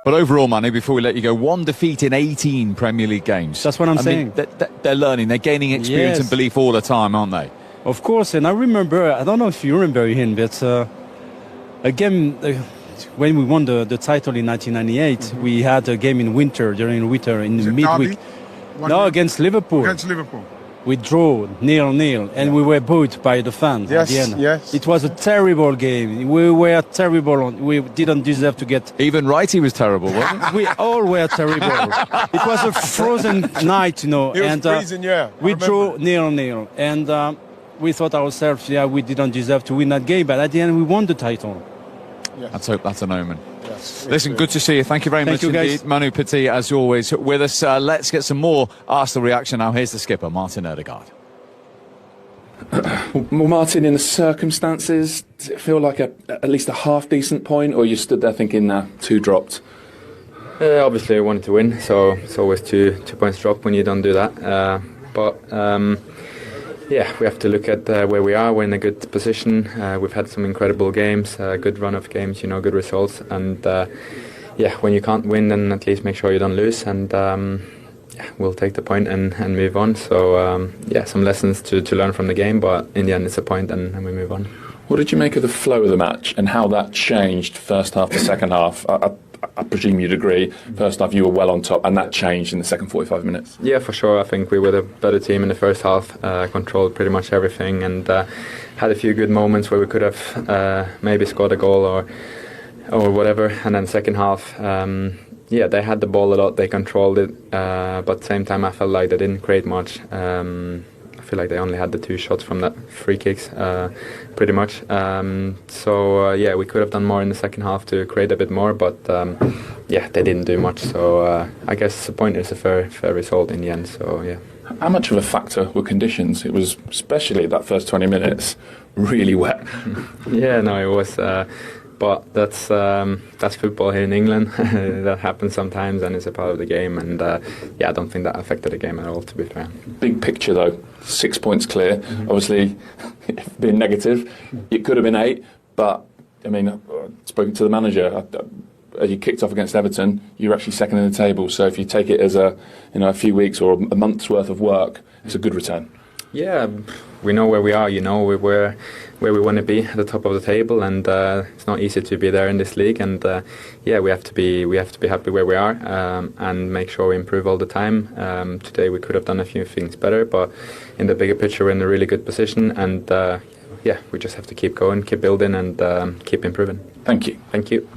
But overall, Manu, before we let you go, 1 defeat in 18 Premier League games. That's what I'm saying. They're learning, they're gaining experience and belief all the time, aren't they? Of course, and I remember, I don't know if you remember him, but again, when we won the title in 1998, we had a game in winter, during winter, in the midweek. No, against Liverpool. Against Liverpool. We drew 0-0, and we were booed by the fans at the end. Yes. It was a terrible game. We were terrible. We didn't deserve to get... Even Wrighty was terrible, wasn't he? We all were terrible. It was a frozen night, It was and freezing, we drew 0-0. And we thought ourselves, we didn't deserve to win that game, but at the end we won the title. Yes. Let's hope that's an omen. Yes, Listen, good to see you. Thank you very much indeed. Guys. Manu Petit, as always, with us. Let's get some more Arsenal reaction now. Here's the skipper, Martin Ødegaard. Well, Martin, in the circumstances, does it feel like at least a half-decent point, or you stood there thinking, 2 dropped? Obviously, I wanted to win, so it's always two points drop when you don't do that. But we have to look at where we are. We're in a good position. We've had some incredible games, good run of games, good results. And when you can't win, then at least make sure you don't lose. And we'll take the point and move on. So some lessons to learn from the game, but in the end, it's a point and we move on. What did you make of the flow of the match and how that changed first half to second half? I presume you'd agree. First half, you were well on top, and that changed in the second 45 minutes. Yeah, for sure. I think we were the better team in the first half, controlled pretty much everything, and had a few good moments where we could have maybe scored a goal or whatever. And then second half, they had the ball a lot, they controlled it, but at the same time, I felt like they didn't create much. I feel like they only had the 2 shots from that free kicks, pretty much. We could have done more in the second half to create a bit more, but they didn't do much. So I guess the point is a fair result in the end. So yeah. How much of a factor were conditions? It was, especially that first 20 minutes, really wet. It was. But that's football here in England. That happens sometimes, and it's a part of the game. And I don't think that affected the game at all, to be fair. Big picture, though, 6 points clear. Obviously, being negative, it could have been 8. But I mean, spoken to the manager. As you kicked off against Everton, you're actually second in the table. So if you take it as a few weeks or a month's worth of work, it's a good return. Yeah, we know where we are. We're where we want to be at the top of the table, and it's not easy to be there in this league. And we have to be happy where we are and make sure we improve all the time. Today we could have done a few things better, but in the bigger picture, we're in a really good position. And we just have to keep going, keep building, and keep improving. Thank you. Thank you.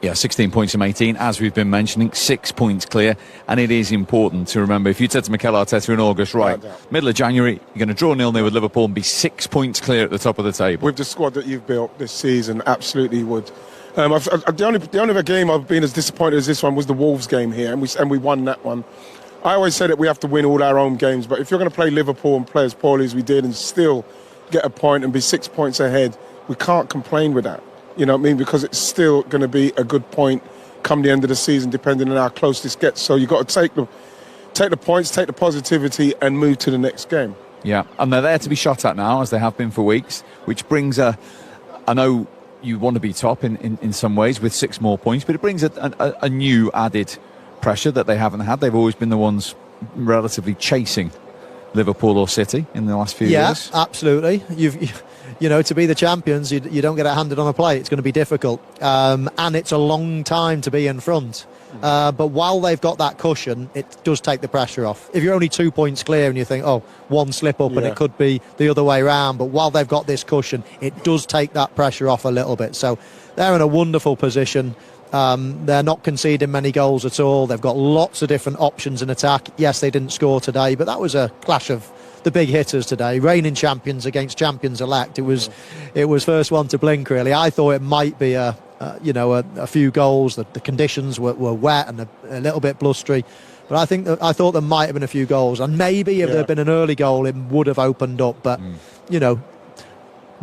Yeah, 16 points from 18, as we've been mentioning, 6 points clear. And it is important to remember, if you said to Mikel Arteta in August, middle of January, you're going to draw 0-0 with Liverpool and be 6 points clear at the top of the table. With the squad that you've built this season, absolutely would. The only other game I've been as disappointed as this one was the Wolves game here, and we won that one. I always say that we have to win all our own games, but if you're going to play Liverpool and play as poorly as we did and still get a point and be 6 points ahead, we can't complain with that. You know what I mean? Because it's still going to be a good point come the end of the season, depending on how close this gets. So you've got to take the points, take the positivity, and move to the next game. Yeah, and they're there to be shot at now, as they have been for weeks, which brings I know you want to be top in some ways with 6 more points, but it brings a new added pressure that they haven't had. They've always been the ones relatively chasing Liverpool or City in the last few years. Yeah, absolutely. To be the champions, you don't get it handed on a plate. It's going to be difficult. And it's a long time to be in front. But while they've got that cushion, it does take the pressure off. If you're only 2 points clear and you think, one slip up and it could be the other way around, but while they've got this cushion, it does take that pressure off a little bit. So they're in a wonderful position. They're not conceding many goals at all. They've got lots of different options in attack. Yes, they didn't score today, but that was a clash of the big hitters today. Reigning champions against champions elect. It was first one to blink, really. I thought it might be a few goals. The conditions were wet and a little bit blustery, but I thought there might have been a few goals, and maybe if there had been an early goal, it would have opened up. But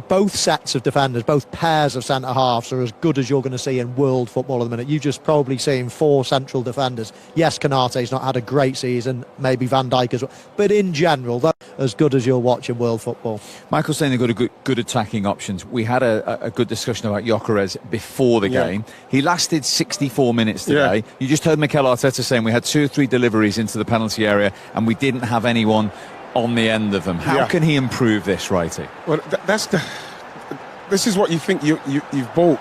both sets of defenders, both pairs of centre-halves are as good as you're going to see in world football at the minute. You've just probably seen 4 central defenders. Yes, Konate's not had a great season, maybe Van Dijk as well, but in general, they're as good as you'll watch in world football. Michael's saying they've got good attacking options. We had a good discussion about Gyökeres before the game. He lasted 64 minutes today. You just heard Mikel Arteta saying we had 2 or 3 deliveries into the penalty area and we didn't have anyone on the end of them. How can he improve this, Righty? Well, this is what you think you've bought.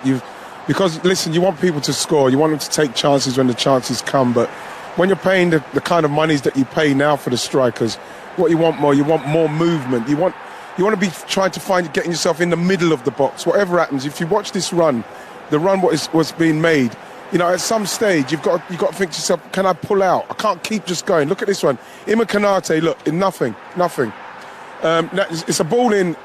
Because listen, you want people to score, you want them to take chances when the chances come, but when you're paying the kind of monies that you pay now for the strikers, what you want more movement. You want to be trying to getting yourself in the middle of the box. Whatever happens, if you watch this run, the run what's being made, at some stage you've got to think to yourself, can I pull out? I can't keep just going. Look at this one. Ima Konate, look, in nothing. It's a ball in.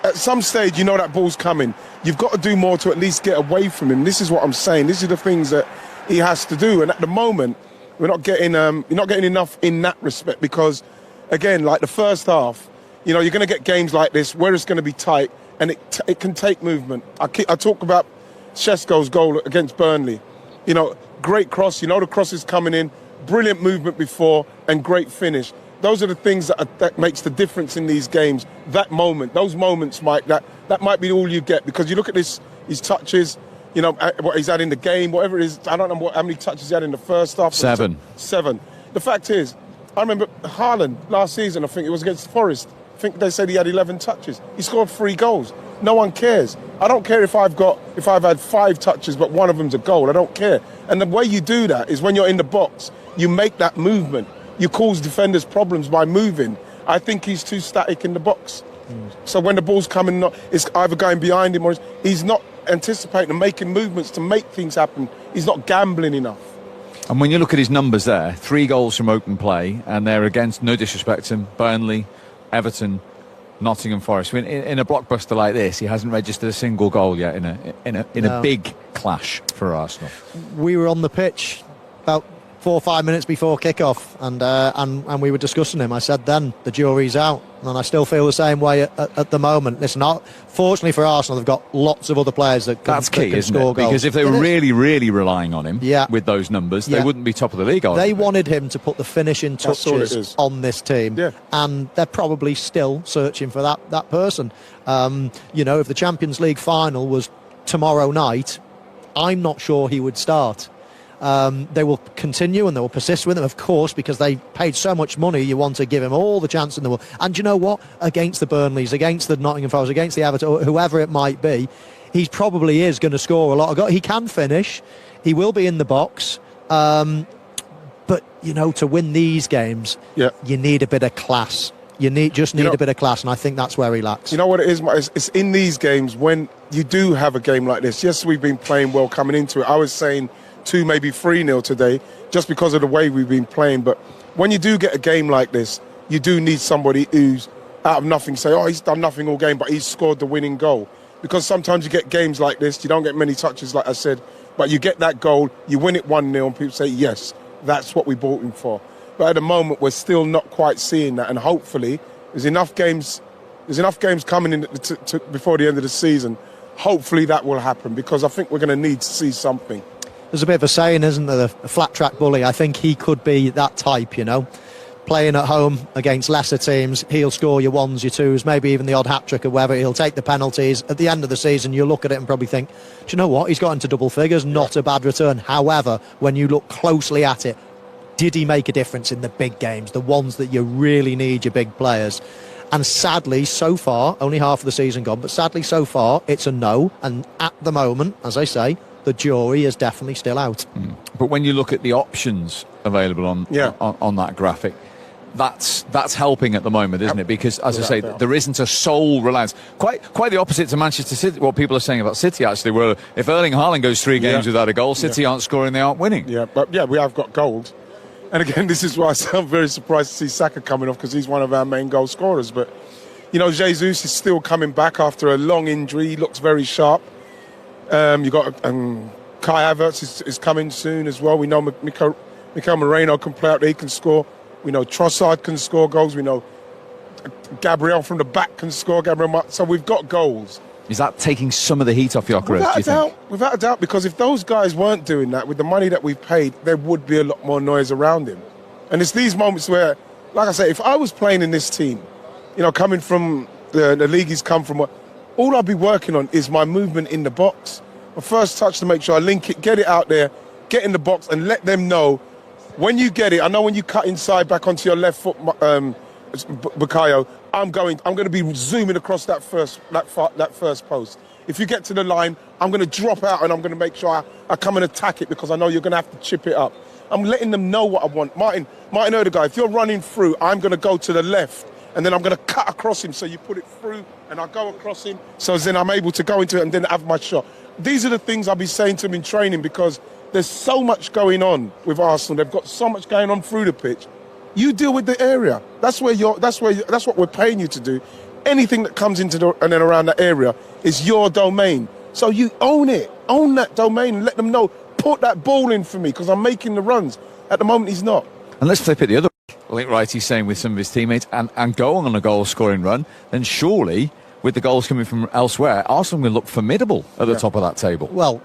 At some stage, that ball's coming. You've got to do more to at least get away from him. This is what I'm saying. These are the things that he has to do. And at the moment, you're not getting enough in that respect because, again, like the first half, you're going to get games like this where it's going to be tight and it can take movement. I talk about Šeško's goal against Burnley. Great cross. The cross is coming in. Brilliant movement before and great finish. Those are the things that makes the difference in these games. That moment, those moments, Mike, that might be all you get because you look at his touches, what he's had in the game, whatever it is. I don't know how many touches he had in the first half. 7. 7. The fact is, I remember Haaland last season, I think it was against Forest. I think they said he had 11 touches. He scored 3 goals. No one cares. I don't care if I've had 5 touches, but one of them's a goal. I don't care. And the way you do that is when you're in the box, you make that movement. You cause defenders problems by moving. I think he's too static in the box. So when the ball's coming, it's either going behind him or he's not anticipating and making movements to make things happen. He's not gambling enough. And when you look at his numbers there, 3 goals from open play, and they're against, no disrespect to him, Burnley, Everton, Nottingham Forest. I mean, in a blockbuster like this, he hasn't registered a single goal yet in a big clash for Arsenal. We were on the pitch about 4 or 5 minutes before kick-off and we were discussing him. I said then, the jury's out, and I still feel the same way at the moment. Listen, fortunately for Arsenal, they've got lots of other players that can, That's key, can isn't score it? goals. Because if they were really, really relying on him with those numbers, they wouldn't be top of the league. They wanted him to put the finishing touches on this team, and they're probably still searching for that person. If the Champions League final was tomorrow night, I'm not sure he would start. They will continue and they will persist with him, of course, because they paid so much money. You want to give him all the chance in the world. And you know what? Against the Burnleys, against the Nottingham Forest, against the Everton, or whoever it might be, he probably is going to score a lot of goals. He can finish. He will be in the box. But, to win these games, you need a bit of class. You need a bit of class, and I think that's where he lacks. You know what it is? It's in these games when you do have a game like this. Yes, we've been playing well coming into it. I was saying 2, maybe 3-0 today, just because of the way we've been playing. But when you do get a game like this, you do need somebody who's out of nothing say, he's done nothing all game, but he's scored the winning goal. Because sometimes you get games like this, you don't get many touches, like I said, but you get that goal, you win it 1-0, and people say, yes, that's what we bought him for. But at the moment, we're still not quite seeing that, and hopefully there's enough games coming in before the end of the season. Hopefully that will happen, because I think we're going to need to see something. There's a bit of a saying, isn't there, a flat track bully. I think he could be that type, playing at home against lesser teams. He'll score your 1s, your 2s, maybe even the odd hat-trick or whatever. He'll take the penalties. At the end of the season, you'll look at it and probably think, do you know what, he's got into double figures, not a bad return. However, when you look closely at it, did he make a difference in the big games, the ones that you really need your big players? And sadly, so far, only half of the season gone, but sadly, so far, it's a no. And at the moment, as I say, the jury is definitely still out. But when you look at the options available on that graphic, that's helping at the moment, isn't it? Because, as I say, there isn't a sole reliance. Quite the opposite to Manchester City. What people are saying about City, actually, where if Erling Haaland goes 3 games without a goal, City aren't scoring, they aren't winning. Yeah, but we have got goals. And again, this is why I'm very surprised to see Saka coming off, because he's one of our main goal scorers. But, Jesus is still coming back after a long injury. He looks very sharp. You've got Kai Havertz is coming soon as well. We know Mikel Moreno can play out there, he can score. We know Trossard can score goals. We know Gabriel from the back can score. So we've got goals. Is that taking some of the heat off Gyökeres, do you think? Without a doubt, because if those guys weren't doing that, with the money that we've paid, there would be a lot more noise around him. And it's these moments where, like I say, if I was playing in this team, coming from the league he's come from, all I'd be working on is my movement in the box. My first touch to make sure I link it, get it out there, get in the box and let them know when you get it. I know when you cut inside back onto your left foot, Bukayo, I'm going to be zooming across that first post. If you get to the line, I'm going to drop out and I'm going to make sure I come and attack it because I know you're going to have to chip it up. I'm letting them know what I want. Martin Odegaard, if you're running through, I'm going to go to the left and then I'm going to cut across him. So you put it through and I go across him. So then I'm able to go into it and then have my shot. These are the things I'll be saying to him in training because there's so much going on with Arsenal. They've got so much going on through the pitch. You deal with the area. That's what we're paying you to do. Anything that comes into and then around that area is your domain. So you own it. Own that domain and let them know. Put that ball in for me because I'm making the runs. At the moment, he's not. And let's flip it the other way. Like Wrighty's saying with some of his teammates and go on a goal-scoring run, then surely, with the goals coming from elsewhere, Arsenal will look formidable at the top of that table. Well,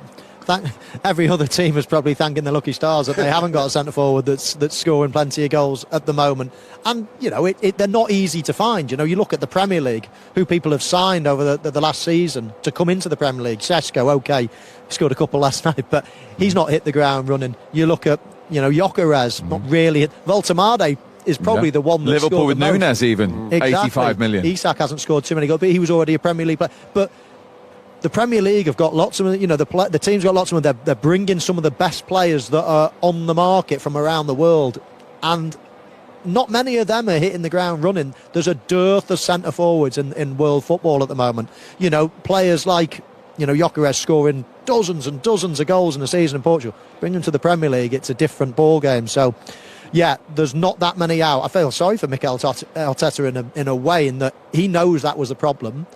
every other team is probably thanking the lucky stars that they haven't got a centre forward that's scoring plenty of goals at the moment. And they're not easy to find. You look at the Premier League, who people have signed over the last season to come into the Premier League. Sesko, okay, scored a couple last night, but he's not hit the ground running. You look at Gyökeres, not really hit. Voltemade is probably the one that Liverpool with most. Nunes even, Exactly. 85 million. Isak hasn't scored too many goals, but he was already a Premier League player. But the Premier League have got lots of, the team's got lots of them. They're bringing some of the best players that are on the market from around the world, and not many of them are hitting the ground running. There's a dearth of centre forwards in world football at the moment. Players like Gyökeres scoring dozens and dozens of goals in a season in Portugal. Bring them to the Premier League, it's a different ball game. So, yeah, there's not that many out. I feel sorry for Mikel Arteta in a way, in that he knows that was the problem.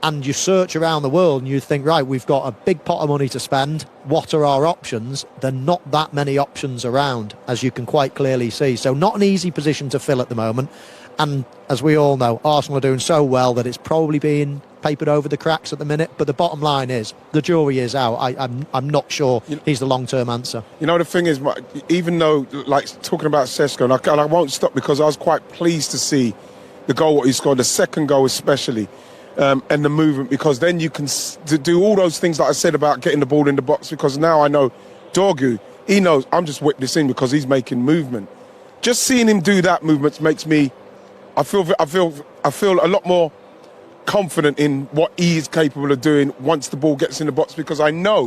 And you search around the world and you think, right, we've got a big pot of money to spend. What are our options? There are not that many options around, as you can quite clearly see. So not an easy position to fill at the moment. And as we all know, Arsenal are doing so well that it's probably being papered over the cracks at the minute. But the bottom line is, the jury is out. I'm not sure he's the long-term answer. The thing is, even though, like talking about Sesko, and I won't stop because I was quite pleased to see the goal what he scored, the second goal especially. And the movement, because then you can do all those things that I said about getting the ball in the box, because now I know Dorgu, he knows I'm just whipped this in because he's making movement. Just seeing him do that movement makes me, I feel a lot more confident in what he is capable of doing once the ball gets in the box, because I know